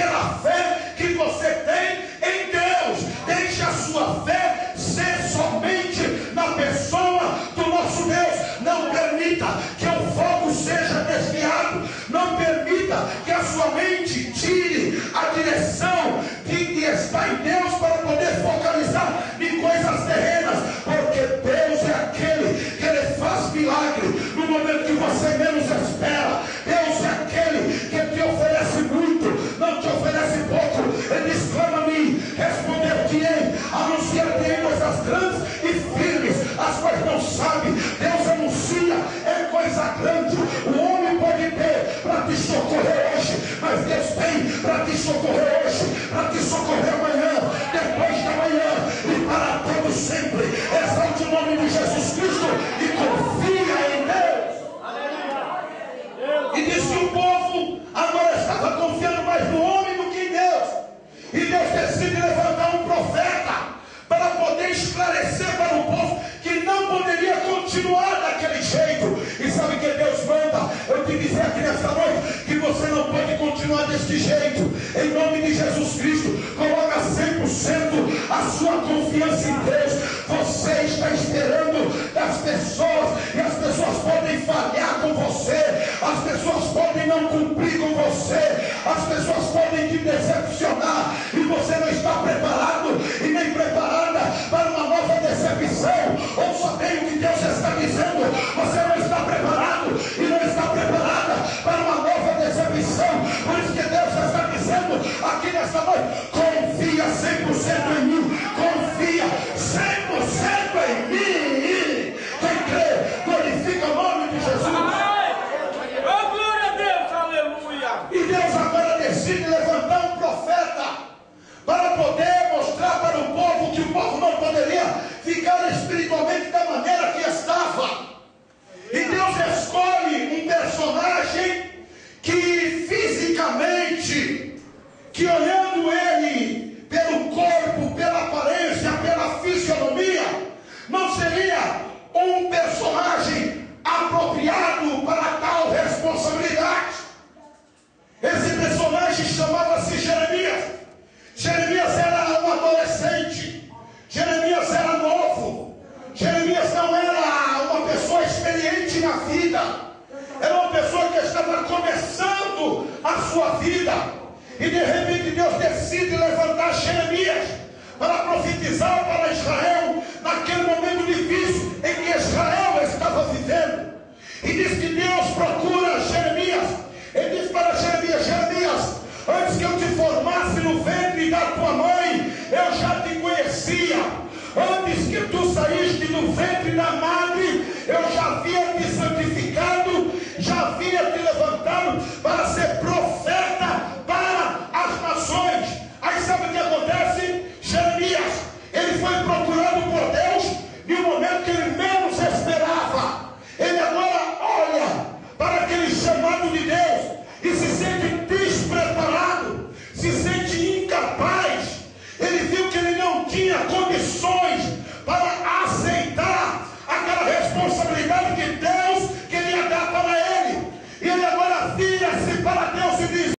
pela fé que você tem em Deus. Deixe a sua fé ser somente na pessoa do nosso Deus. Não permita que o foco seja desviado. Não permita que a sua mente tire a direção que está em Deus para poder focalizar em coisas terrenas, porque Deus é aquele que Ele faz milagre no momento que você menos espera. Deus é aquele que te oferece muito, não te oferece pouco. Ele diz: clama a mim, responder-te-ei, anunciar-te-ei coisas grandes e firmes, as quais não sabe. Deus anuncia, é coisa grande. O homem pode ter para te socorrer hoje, mas Deus tem para te socorrer hoje, para te socorrer amanhã, depois da manhã e para todo sempre. Exalte o nome de Jesus Cristo e confia em Deus. E diz que o povo agora estava confiando mais no homem do que em Deus. E Deus decide levantar um profeta para poder esclarecer para o povo que não poderia continuar daquele jeito. E sabe o que Deus manda? Eu te dizer aqui nesta noite que você não pode continuar deste jeito. Em nome de Jesus Cristo, coloca 100% a sua confiança em Deus. Você está esperando das pessoas, e as pessoas podem falhar com você, as pessoas podem não cumprir com você, as pessoas podem te decepcionar, e você não está preparado e nem preparada para uma nova decepção. Ouça bem o que Deus está dizendo: você não está preparado e não está preparada para uma nova decepção. Por isso que Deus está dizendo aqui nesta noite: confia 100% em mim, confia 100% em mim. Quem crê, glorifica o nome de Jesus. Oh, glória a Deus, aleluia. E Deus agora decide levantar um profeta para poder mostrar para o povo que o povo não poderia ficar espiritualmente da maneira que estava. E Deus escolhe um personagem que fisicamente, que olhando ele pelo corpo, pela aparência, pela fisionomia, não seria um personagem apropriado para tal responsabilidade. Esse personagem chamava-se Jeremias. Jeremias era um adolescente, Jeremias era novo, Jeremias não era uma pessoa experiente na vida, era uma pessoa que estava começando a sua vida. E de repente Deus decide levantar Jeremias para profetizar para Israel naquele momento difícil em que Israel estava vivendo. E diz que Deus procura Jeremias. Ele diz para Jeremias: Jeremias, antes que eu te formasse no ventre da tua mãe, eu já te conhecia. Antes que tu saíste do ventre da madre, eu já havia te santificado, já havia te levantado para ser profeta para as nações. Aí sabe o que acontece? Jeremias, ele foi procurado por Deus em um momento que ele menos esperava. Ele agora olha para aquele chamado de Deus e se sente despreparado, se sente incapaz. Ele viu que ele não tinha condições